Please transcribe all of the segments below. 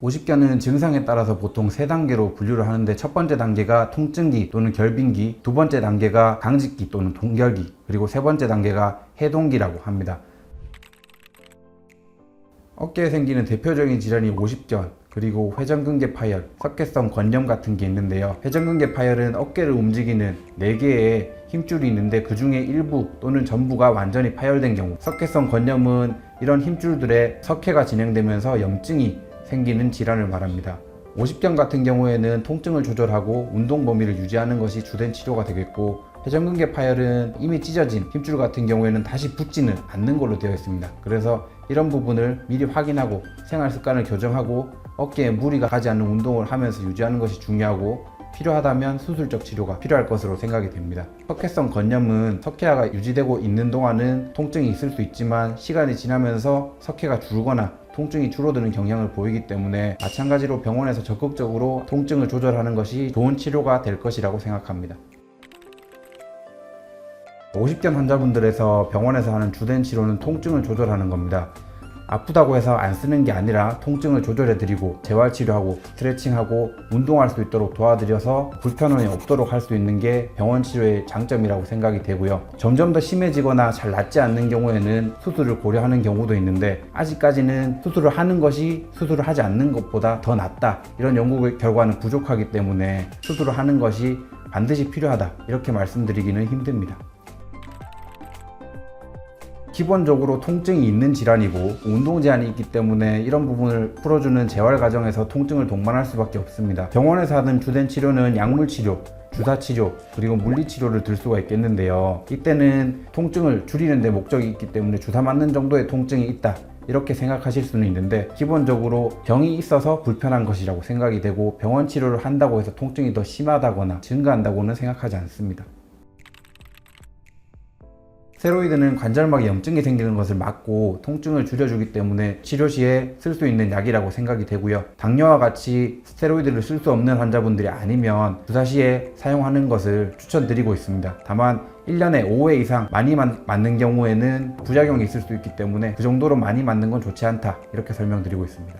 오십견은 증상에 따라서 보통 3단계로 분류를 하는데, 첫 번째 단계가 통증기 또는 결빙기, 두 번째 단계가 강직기 또는 동결기, 그리고 세 번째 단계가 해동기라고 합니다. 어깨에 생기는 대표적인 질환이 오십견, 그리고 회전근개 파열, 석회성 건염 같은 게 있는데요. 회전근개 파열은 어깨를 움직이는 4개의 힘줄이 있는데 그 중에 일부 또는 전부가 완전히 파열된 경우, 석회성 건염은 이런 힘줄들의 석회가 진행되면서 염증이 생기는 질환을 말합니다. 오십견 같은 경우에는 통증을 조절하고 운동 범위를 유지하는 것이 주된 치료가 되겠고, 회전근개 파열은 이미 찢어진 힘줄 같은 경우에는 다시 붙지는 않는 걸로 되어 있습니다. 그래서 이런 부분을 미리 확인하고 생활 습관을 교정하고 어깨에 무리가 가지 않는 운동을 하면서 유지하는 것이 중요하고, 필요하다면 수술적 치료가 필요할 것으로 생각이 됩니다. 석회성 건염은 석회화가 유지되고 있는 동안은 통증이 있을 수 있지만, 시간이 지나면서 석회가 줄거나 통증이 줄어드는 경향을 보이기 때문에 마찬가지로 병원에서 적극적으로 통증을 조절하는 것이 좋은 치료가 될 것이라고 생각합니다. 오십견 환자분들에서 병원에서 하는 주된 치료는 통증을 조절하는 겁니다. 아프다고 해서 안 쓰는 게 아니라 통증을 조절해드리고 재활치료하고 스트레칭하고 운동할 수 있도록 도와드려서 불편함이 없도록 할 수 있는 게 병원 치료의 장점이라고 생각이 되고요. 점점 더 심해지거나 잘 낫지 않는 경우에는 수술을 고려하는 경우도 있는데, 아직까지는 수술을 하는 것이 수술을 하지 않는 것보다 더 낫다, 이런 연구 결과는 부족하기 때문에 수술을 하는 것이 반드시 필요하다, 이렇게 말씀드리기는 힘듭니다. 기본적으로 통증이 있는 질환이고 운동 제한이 있기 때문에 이런 부분을 풀어주는 재활 과정에서 통증을 동반할 수밖에 없습니다. 병원에서 하는 주된 치료는 약물 치료, 주사 치료, 그리고 물리 치료를 들 수가 있겠는데요. 이때는 통증을 줄이는 데 목적이 있기 때문에 주사 맞는 정도의 통증이 있다, 이렇게 생각하실 수는 있는데, 기본적으로 병이 있어서 불편한 것이라고 생각이 되고, 병원 치료를 한다고 해서 통증이 더 심하다거나 증가한다고는 생각하지 않습니다. 스테로이드는 관절막에 염증이 생기는 것을 막고 통증을 줄여주기 때문에 치료 시에 쓸 수 있는 약이라고 생각이 되고요. 당뇨와 같이 스테로이드를 쓸 수 없는 환자분들이 아니면 주사 시에 사용하는 것을 추천드리고 있습니다. 다만 1년에 5회 이상 많이 맞는 경우에는 부작용이 있을 수 있기 때문에 그 정도로 많이 맞는 건 좋지 않다, 이렇게 설명드리고 있습니다.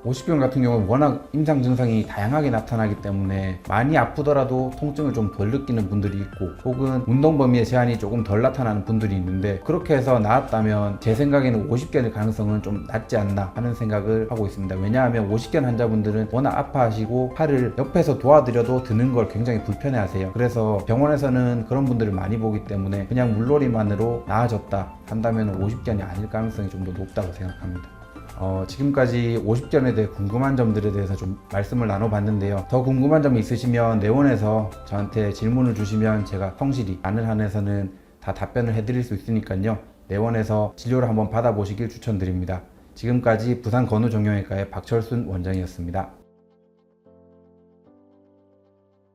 오십견 같은 경우는 워낙 임상 증상이 다양하게 나타나기 때문에 많이 아프더라도 통증을 좀 덜 느끼는 분들이 있고, 혹은 운동 범위의 제한이 조금 덜 나타나는 분들이 있는데, 그렇게 해서 나았다면 제 생각에는 오십견의 가능성은 좀 낮지 않나 하는 생각을 하고 있습니다. 왜냐하면 오십견 환자분들은 워낙 아파하시고 팔을 옆에서 도와드려도 드는 걸 굉장히 불편해 하세요. 그래서 병원에서는 그런 분들을 많이 보기 때문에 그냥 물놀이만으로 나아졌다 한다면 오십견이 아닐 가능성이 좀 더 높다고 생각합니다. 지금까지 오십견에 대해 궁금한 점들에 대해서 좀 말씀을 나눠봤는데요. 더 궁금한 점이 있으시면 내원에서 저한테 질문을 주시면 제가 성실히 가능 한에서는 다 답변을 해드릴 수 있으니까요. 내원에서 진료를 한번 받아보시길 추천드립니다. 지금까지 부산 건우정형외과의 박철순 원장이었습니다.